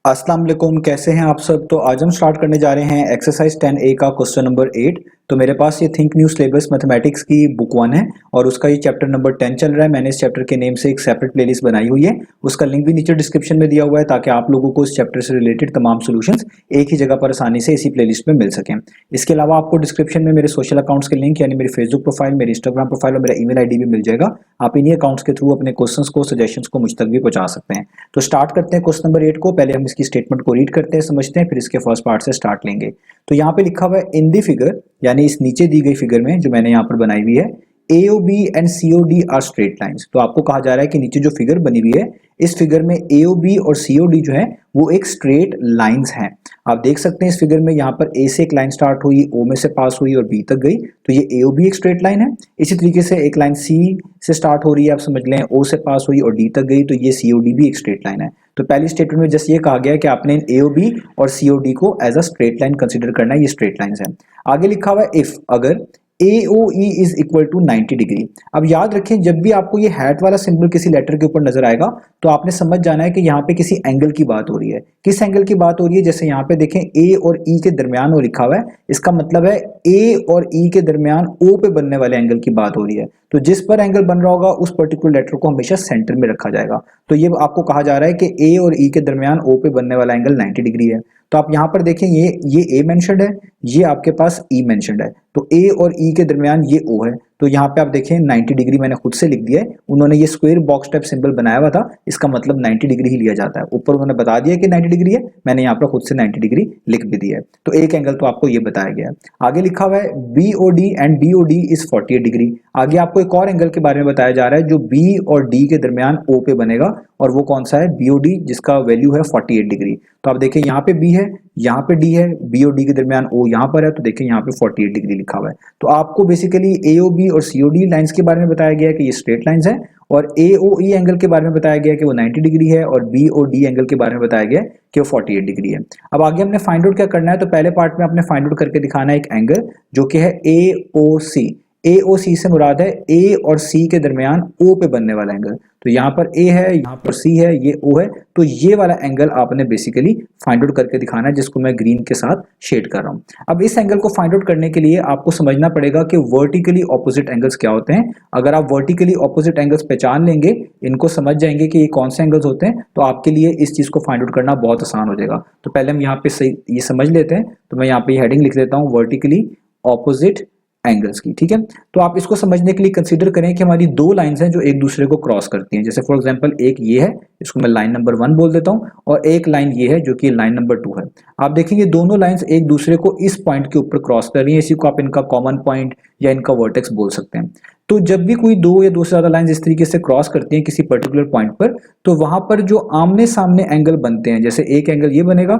अस्सलाम वालेकुम, कैसे हैं आप सब। तो आज हम स्टार्ट करने जा रहे हैं एक्सरसाइज 10A का क्वेश्चन नंबर 8। तो मेरे पास ये थिंक न्यू सिलेबस मैथमेटिक्स की बुक 1 है और उसका ये चैप्टर नंबर 10 चल रहा है। मैंने इस चैप्टर के नेम से एक सेपरेट प्लेलिस्ट बनाई हुई है, उसका लिंक भी नीचे डिस्क्रिप्शन में दिया हुआ है ताकि आप लोगों को इस चैप्टर से रिलेटेड तमाम सॉल्यूशंस एक ही जगह पर आसानी से इसी प्लेलिस्ट में मिल सकें। इसके अलावा आपको डिस्क्रिप्शन में मेरे सोशल अकाउंट्स के लिंक यानी मेरी फेसबुक प्रोफाइल, मेरी इंस्टाग्राम प्रोफाइल और मेरा ईमेल आईडी भी मिल जाएगा। आप इन्हीं अकाउंट्स के थ्रू अपने क्वेश्चंस को, सजेशंस को मुझ तक भी पहुंचा सकते हैं। तो स्टार्ट करते हैं क्वेश्चन नंबर 8 को। पहले हम इसकी स्टेटमेंट को रीड करते हैं, समझते हैं, फिर इसके फर्स्ट पार्ट से स्टार्ट लेंगे। तो यहाँ पे लिखा हुआ है इन दी फिगर, यानी इस नीचे दी गई फिगर में जो मैंने यहाँ पर बनाई हुई है, AOB and COD are straight lines. तो आपको कहा जा रहा है कि नीचे जो फिगर बनी हुई है इस फिगर में AOB और COD जो है वो एक स्ट्रेट लाइंस हैं। आप देख सकते हैं इस फिगर में यहाँ पर A से एक लाइन स्टार्ट हुई, O में से पास हुई और B तक गई, तो ये AOB एक स्ट्रेट लाइन है। इसी तरीके से एक लाइन C से स्टार्ट हो रही है, आप समझ लें, O से पास हुई और D तक गई, तो ये COD भी एक स्ट्रेट लाइन है। तो पहली स्टेटमेंट में जस्ट ये कहा गया है कि आपने इन AOB और COD को as a straight line consider करना है, ये स्ट्रेट लाइंस है। आगे लिखा हुआ है इफ, अगर AOE is equal to 90 degree. अब याद रखें जब भी आपको ये हैट वाला सिंबल किसी लेटर के ऊपर नजर आएगा तो आपने समझ जाना है कि यहाँ पे किसी एंगल की बात हो रही है। किस एंगल की बात हो रही है? जैसे यहाँ पे देखें A और E के दरमियान वो लिखा हुआ है, इसका मतलब है A और E के दरमियान O पे बनने वाले एंगल की बात हो रही है। तो जिस पर एंगल बन रहा होगा उस पर्टिकुलर लेटर को हमेशा सेंटर में रखा जाएगा। तो ये आपको कहा जा रहा है कि A और E के दरमियान O पे बनने वाला एंगल 90 डिग्री है। तो आप यहाँ पर देखें ये A मेंशन्ड है, ये आपके पास E मेंशन्ड है, तो A और E के दरमियान ये O है। तो यहाँ पे आप देखें 90 डिग्री मैंने खुद से लिख दिया है, उन्होंने ये स्क्वायर बॉक्स टाइप सिंबल बनाया हुआ था, इसका मतलब 90 डिग्री ही लिया जाता है। ऊपर उन्होंने बता दिया कि 90 डिग्री है, मैंने यहाँ पर खुद से 90 डिग्री लिख भी दिया है। तो एक एंगल तो आपको ये बताया गया है। आगे लिखा हुआ है BOD and DOD is 48 degree. आगे आपको एक और एंगल के बारे में बताया जा रहा है जो B और D के दरमियान O पे बनेगा, और वो कौन सा है? BOD, जिसका वैल्यू है 48 डिग्री। तो आप देखें यहाँ पे B है, यहाँ पे D है, B और D के दरमियान O यहाँ पर है, तो देखें यहाँ पे 48 डिग्री लिखा हुआ है। तो आपको बेसिकली AOB और COD लाइंस के बारे में बताया गया है कि ये स्ट्रेट लाइंस हैं, और AOE एंगल के बारे में बताया गया है कि वो 90 डिग्री है, और BOD एंगल के बारे में बताया गया है कि वो 48 डिग्री है। अब आगे हमने फाइंड आउट क्या करना है? तो पहले पार्ट में आपने फाइंड आउट करके दिखाना है एक एंगल जो कि है AOC। AOC से मुराद है A और C के दरमियान O पे बनने वाला एंगल। तो यहाँ पर A है, यहाँ पर C है, ये O है, तो ये वाला एंगल आपने बेसिकली फाइंड आउट करके दिखाना है, जिसको मैं ग्रीन के साथ शेड कर रहा हूँ। अब इस एंगल को फाइंड आउट करने के लिए आपको समझना पड़ेगा कि वर्टिकली ऑपोजिट एंगल्स क्या होते हैं। अगर आप वर्टिकली ऑपोजिट एंगल्स पहचान लेंगे, इनको समझ जाएंगे कि ये कौन से एंगल्स होते हैं, तो आपके लिए इस चीज को फाइंड आउट करना बहुत आसान हो जाएगा। तो पहले हम यहाँ पे सही ये समझ लेते हैं। तो मैं यहाँ पे हेडिंग लिख देता हूँ, वर्टिकली ऑपोजिट एंगल्स की। ठीक है, तो आप इसको समझने के लिए कंसीडर करें कि हमारी दो लाइंस हैं जो एक दूसरे को क्रॉस करती हैं। जैसे फॉर एग्जांपल एक ये है, इसको मैं लाइन नंबर 1 बोल देता हूं, और एक लाइन ये है जो कि लाइन नंबर 2 है। आप देखेंगे दोनों लाइंस एक दूसरे को इस पॉइंट के ऊपर क्रॉस कर रही हैं, इसी को आप इनका कॉमन पॉइंट या इनका वर्टेक्स बोल सकते हैं। तो जब भी कोई दो या दो से ज्यादा लाइंस इस तरीके से क्रॉस करती हैं किसी पर्टिकुलर पॉइंट पर, तो वहां पर जो आमने सामने एंगल बनते हैं, जैसे एक एंगल ये बनेगा,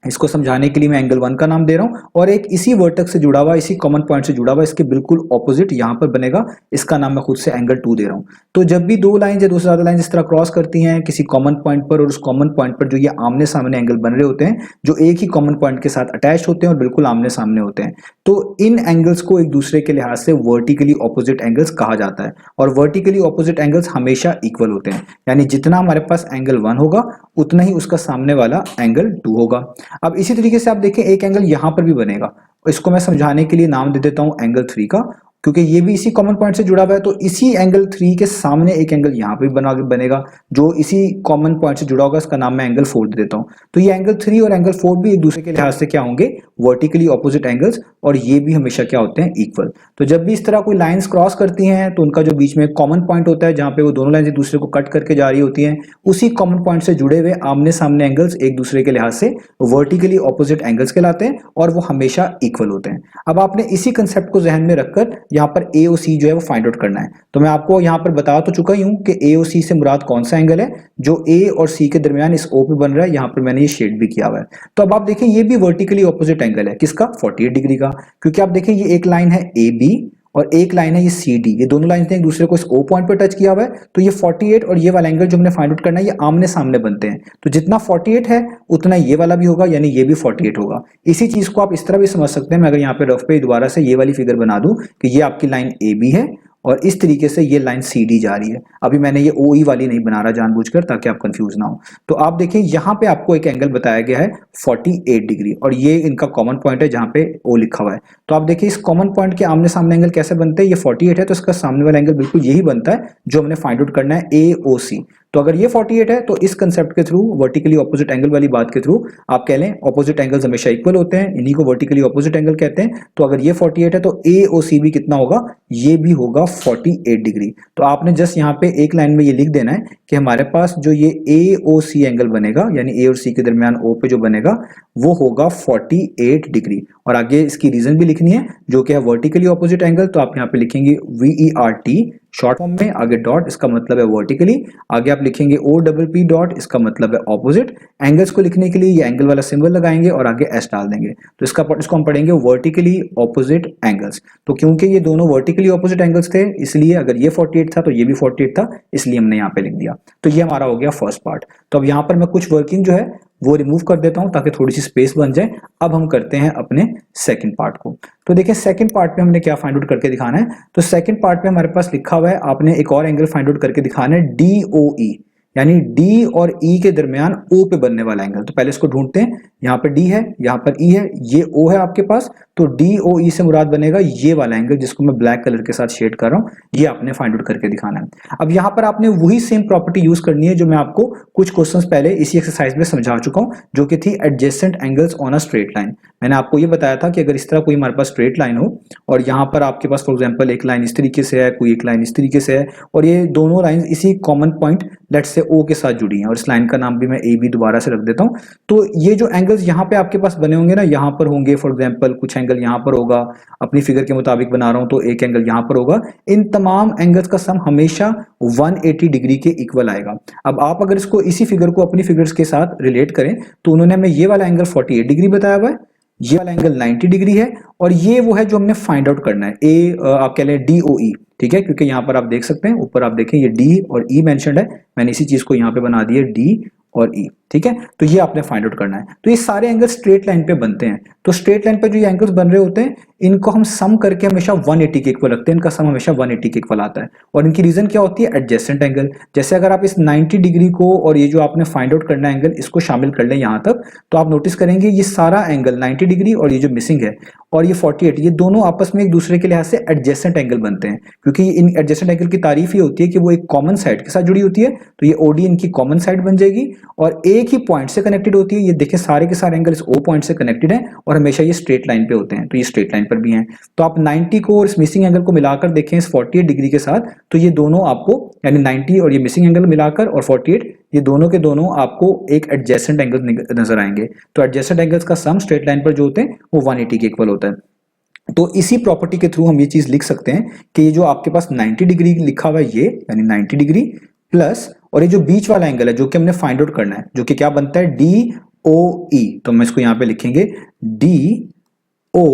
इसको समझाने के लिए मैं एंगल 1 का नाम दे रहा हूं, और एक इसी वर्टेक्स से जुड़ा हुआ, इसी कॉमन पॉइंट से जुड़ा हुआ, इसके बिल्कुल ऑपोजिट यहां पर बनेगा, इसका नाम मैं खुद से एंगल 2 दे रहा हूं। तो जब भी दो लाइन या दो से ज्यादा लाइन इस तरह क्रॉस करती हैं किसी कॉमन पॉइंट पर, और उस कॉमन पॉइंट पर जो ये आमने सामने एंगल बन रहे होते हैं, जो एक ही कॉमन पॉइंट के साथ अटैच होते हैं और बिल्कुल आमने सामने होते हैं, तो इन एंगल्स को एक दूसरे के लिहाज से वर्टिकली ऑपोजिट एंगल्स कहा जाता है। और वर्टिकली ऑपोजिट एंगल्स हमेशा इक्वल होते हैं, यानी जितना हमारे पास एंगल 1 होगा उतना ही उसका सामने वाला एंगल 2 होगा। अब इसी तरीके से आप देखें एक एंगल यहां पर भी बनेगा, इसको मैं समझाने के लिए नाम दे देता हूं एंगल 3 का, क्योंकि ये भी इसी कॉमन पॉइंट से जुड़ा हुआ है। तो इसी एंगल 3 के सामने एक एंगल यहां पे बनेगा जो इसी कॉमन पॉइंट से जुड़ा होगा, इसका नाम मैं एंगल 4 दे देता हूं। तो ये एंगल 3 और एंगल 4 भी एक दूसरे के लिहाज से क्या होंगे? वर्टिकली ऑपोजिट एंगल्स, और ये भी हमेशा क्या होते हैं? इक्वल। तो जब भी इस तरह कोई लाइंस क्रॉस करती हैं तो उनका जो बीच में कॉमन पॉइंट होता है जहां पे वो दोनों लाइंस एक दूसरे को कट करके जा रही होती हैं, उसी कॉमन पॉइंट से जुड़े हुए आमने सामने एंगल्स एक दूसरे के लिहाज से वर्टिकली ऑपोजिट एंगल्स कहलाते हैं, और वो हमेशा इक्वल होते हैं। अब आपने इसी कंसेप्ट को जहन में रखकर यहाँ पर AOC जो है वो फाइंड आउट करना है। तो मैं आपको यहाँ पर बता तो चुका ही हूं कि AOC से मुराद कौन सा एंगल है जो A और C के दरमियान इस O पे बन रहा है, यहाँ पर मैंने ये शेड भी किया हुआ है। तो अब आप देखें ये भी वर्टिकली ऑपोजिट एंगल है, किसका? 48 डिग्री का, क्योंकि आप देखें ये एक लाइन है AB और एक लाइन है ये CD, ये दोनों लाइन ने एक दूसरे को इस O पॉइंट पर टच किया हुआ है। तो ये 48 और ये वाला एंगल जो हमने फाइंड आउट करना है ये आमने सामने बनते हैं, तो जितना 48 है उतना ये वाला भी होगा, यानी ये भी 48 होगा। इसी चीज को आप इस तरह भी समझ सकते हैं, मैं अगर यहाँ पे रफ पे दोबारा से ये वाली फिगर बना दूं कि ये आपकी लाइन AB है और इस तरीके से ये लाइन CD जा रही है। अभी मैंने ये OE वाली नहीं बना रहा जानबूझकर ताकि आप कंफ्यूज ना हो। तो आप देखें यहाँ पे आपको एक एंगल बताया गया है 48 डिग्री और ये इनका कॉमन पॉइंट है जहाँ पे O लिखा हुआ है। तो आप देखिए इस कॉमन पॉइंट के आमने सामने एंगल कैसे बनते हैं, ये 48 है तो इसका सामने वाला एंगल बिल्कुल यही बनता है जो हमने फाइंड आउट करना है AOC। तो अगर ये 48 है तो इस कंसेप्ट के थ्रू वर्टिकली ऑपोजिट एंगल वाली बात के थ्रू आप कह लें ऑपोजिट एंगल्स हमेशा इक्वल होते हैं, इन्हीं को वर्टिकली ऑपोजिट एंगल कहते हैं। तो अगर ये 48 है तो AOC भी कितना होगा, ये भी होगा 48 डिग्री। तो आपने जस्ट यहाँ पे एक लाइन में ये लिख देना है कि हमारे पास जो ये AOC एंगल बनेगा यानी A और C के दरमियान O पे जो बनेगा वो होगा 48 डिग्री। और आगे इसकी रीजन भी लिखनी है जो कि है वर्टिकली ऑपोजिट एंगल। तो आप यहाँ पे लिखेंगे VERT शॉर्ट फॉर्म में, आगे डॉट इसका मतलब है वर्टिकली, आगे आप लिखेंगे OPP डॉट इसका मतलब है ऑपोजिट। एंगल्स को लिखने के लिए ये एंगल वाला सिंबल लगाएंगे और आगे S डाल देंगे। तो इसको हम पढ़ेंगे वर्टिकली ऑपोजिट एंगल्स। तो क्योंकि ये दोनों वर्टिकली ऑपोजिट एंगल्स थे इसलिए अगर ये 48 था तो ये भी 48 था, इसलिए हमने यहाँ पे लिख दिया। तो ये हमारा हो गया फर्स्ट पार्ट। तो अब यहाँ पर मैं कुछ वर्किंग जो है वो रिमूव कर देता हूं ताकि थोड़ी सी स्पेस बन जाए। अब हम करते हैं अपने सेकंड पार्ट को। तो देखिए सेकंड पार्ट में हमने क्या फाइंड आउट करके दिखाना है। तो सेकंड पार्ट में हमारे पास लिखा हुआ है आपने एक और एंगल फाइंड आउट करके दिखाना है DOE यानी D और E के दरमियान O पे बनने वाला एंगल। तो पहले इसको ढूंढते हैं, यहाँ पर D है, यहाँ पर E है, ये O है आपके पास। तो DOE से मुराद बनेगा ये वाला एंगल जिसको मैं ब्लैक कलर के साथ शेड कर रहा हूँ, ये आपने फाइंड आउट करके दिखाना है। अब यहाँ पर आपने वही सेम प्रॉपर्टी यूज करनी है जो मैं आपको कुछ क्वेश्चंस पहले इसी एक्सरसाइज में समझा चुका हूँ, जो कि थी adjacent angles on a straight line. मैंने आपको ये बताया था कि अगर इस तरह कोई हमारे पास स्ट्रेट लाइन हो और यहाँ पर आपके पास फॉर एग्जांपल एक लाइन इस तरीके से है, कोई एक लाइन इस तरीके से है और ये दोनों लाइन इसी common point let's say O के साथ जुड़ी हैं और इस लाइन का नाम भी मैं AB दोबारा से रख देता हूँ। तो ये जो एंगल्स यहाँ पे आपके पास बने होंगे ना, यहाँ पर होंगे फॉर एग्जांपल कुछ एंगल यहाँ पर होगा, अपनी फिगर के मुताबिक बना रहा हूँ तो एक एंगल यहाँ पर होगा। इन तमाम एंगल्स का सम हमेशा 180 डिग्री के इक्वल आएगा। अब आप अगर इसको इसी फिगर को अपनी फिगर्स के साथ रिलेट करें तो उन्होंने हमें ये वाला एंगल 48 डिग्री बताया हुआ है, ये वाला एंगल 90 डिग्री है और ये वो है जो हमने फाइंड आउट करना है आप कह लें DOE। ठीक है, क्योंकि यहाँ पर आप देख सकते हैं ऊपर आप देखें ये D और E मेंशन्ड है, मैंने इसी चीज को यहाँ पे बना दिया D और E। ठीक है, तो ये आपने फाइंड आउट करना है। तो ये सारे एंगल स्ट्रेट लाइन पे बनते हैं। तो स्ट्रेट लाइन पे जो ये एंगल्स बन रहे होते हैं इनको हम सम करके हमेशा 180 के इक्वल रखते हैं, इनका सम हमेशा 180 के इक्वल आता है। और इनकी रीजन क्या होती है, एडजेसेंट एंगल। जैसे अगर आप इस 90 डिग्री को और ये जो आपने फाइंड आउट करना एंगल इसको शामिल कर लें यहाँ तक, तो आप नोटिस करेंगे ये सारा एंगल 90 डिग्री और ये जो मिसिंग है और ये 48, ये दोनों आपस में एक दूसरे के लिहाज से एडजेसेंट एंगल बनते हैं। क्योंकि इन एडजेसेंट एंगल की तारीफ ये होती है कि वो एक कॉमन साइड के साथ जुड़ी होती है, तो ये OD इनकी कॉमन साइड बन जाएगी और एक ही पॉइंट से कनेक्टेड होती है। ये देखिए सारे के सारे एंगल इस O पॉइंट से कनेक्टेड हैं और हमेशा ये स्ट्रेट लाइन पे होते हैं, तो ये स्ट्रेट लाइन पर भी हैं। तो आप 90 को और इस मिसिंग एंगल को मिलाकर देखें इस 48 डिग्री के साथ, तो ये दोनों आपको यानी 90 और ये मिसिंग एंगल मिलाकर और 48 ये दोनों के दोनों आपको एक एडजेसेंट एंगल नजर आएंगे। तो एडजेसेंट एंगल्स का सम स्ट्रेट लाइन पर जो होते हैं वो 180 के इक्वल होता है। तो इसी प्रॉपर्टी के थ्रू हम ये चीज लिख सकते हैं कि ये जो आपके पास 90 डिग्री लिखा हुआ है ये यानी 90 डिग्री प्लस और ये जो बीच वाला एंगल है जो कि हमने फाइंड आउट करना है जो कि क्या बनता है DOE। तो हम इसको यहाँ पे लिखेंगे DO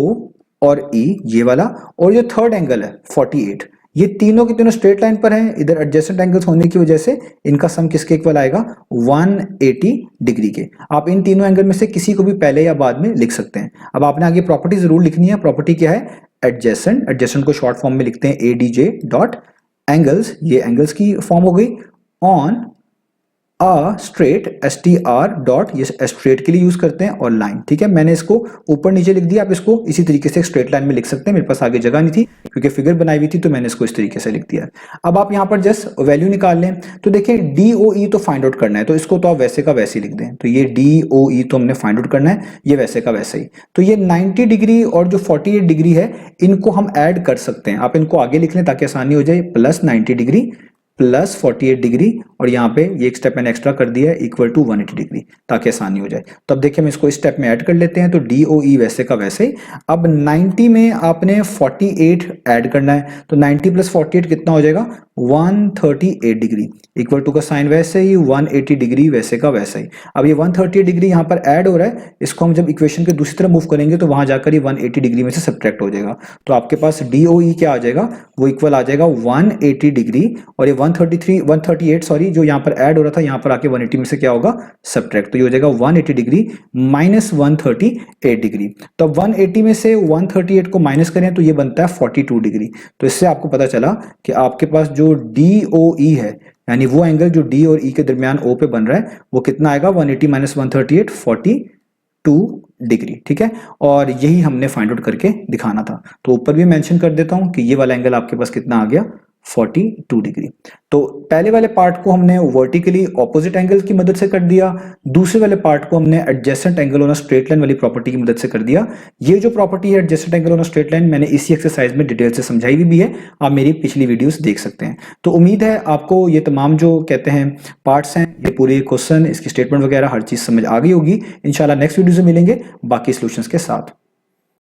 और E ये वाला, और ये थर्ड एंगल है 48, ये तीनों के तीनों स्ट्रेट लाइन पर हैं। इधर एडजेसेंट एंगल्स होने की वजह से इनका सम किसके इक्वल आएगा, 180 डिग्री के। आप इन तीनों एंगल में से किसी को भी पहले या बाद में लिख सकते हैं। अब आपने आगे प्रॉपर्टी जरूर लिखनी है। प्रॉपर्टी क्या है, एडजेसेंट, एडजेसेंट को शॉर्ट फॉर्म में लिखते हैं ADJ डॉट एंगल्स, ये एंगल्स की फॉर्म हो गई, on a straight STR dot, ये स्ट्रेट के लिए यूज करते हैं, और लाइन। ठीक है, मैंने इसको ऊपर नीचे लिख दिया, आप इसको इसी तरीके से स्ट्रेट लाइन में लिख सकते हैं। मेरे पास आगे जगह नहीं थी क्योंकि फिगर बनाई हुई थी तो मैंने इसको इस तरीके से लिख दिया। अब आप यहाँ पर जस्ट वैल्यू निकाल लें। तो देखिए DOE तो फाइंड आउट करना है, तो इसको तो आप वैसे का वैसे ही लिख दें। तो ये DOE तो हमने फाइंड आउट करना है, ये वैसे का वैसे ही। तो ये 90 डिग्री और जो 48 डिग्री है इनको हम ऐड कर सकते हैं। आप इनको आगे लिख लें ताकि आसानी हो जाए, प्लस 90 डिग्री प्लस 48 डिग्री और यहाँ पे ये एक स्टेप मैंने एक्स्ट्रा कर दिया है इक्वल टू 180 डिग्री ताकि आसानी हो जाए। तो अब देखिए हम इसको इस स्टेप में ऐड कर लेते हैं। तो DOE वैसे का वैसे ही। अब 90 में आपने 48 ऐड करना है, तो 90 प्लस 48 कितना हो जाएगा, 138 डिग्री, इक्वल टू का साइन वैसे ही 180 डिग्री वैसे का वैसा ही। अब ये 138 डिग्री यहाँ पर ऐड हो रहा है, इसको हम जब इक्वेशन के दूसरी तरफ मूव करेंगे तो वहां जाकर ये 180 डिग्री में से सब्ट्रैक्ट हो जाएगा। तो आपके पास DOE क्या आ जाएगा, वो इक्वल आ जाएगा 180 डिग्री, और ये 138 सॉरी, जो यहाँ पर ऐड हो रहा था यहाँ पर आके 180 में से क्या होगा, सब्ट्रैक्ट। तो ये हो जाएगा 180 डिग्री माइनस 138 डिग्री। तो अब 180 में से 138 को माइनस करें तो ये बनता है 42 डिग्री। तो इससे आपको पता चला कि आपके पास जो DOE है, यानी वो एंगल जो D और E के दरमियान O पे बन रहा है, वो कितना आएगा, 180 माइनस 138, 42 डिग्री। ठीक है, और यही हमने फाइंड आउट करके दिखाना था। तो ऊपर भी मेंशन कर देता हूं कि ये वाला एंगल आपके पास कितना आ गया, 42 डिग्री। तो पहले वाले पार्ट को हमने वर्टिकली ऑपोजिट एंगल की मदद से कर दिया, दूसरे वाले पार्ट को हमने adjacent angle on a straight line वाली प्रॉपर्टी की मदद से कर दिया। ये जो प्रॉपर्टी है adjacent angle on a straight line, मैंने इसी एक्सरसाइज में डिटेल से समझाई भी है, आप मेरी पिछली वीडियोस देख सकते हैं। तो उम्मीद है आपको ये तमाम जो कहते हैं पार्ट्स हैं, ये पूरे क्वेश्चन, इसकी स्टेटमेंट वगैरह हर चीज समझ आ गई होगी। इंशाल्लाह नेक्स्ट वीडियो से मिलेंगे बाकी सॉल्यूशंस के साथ।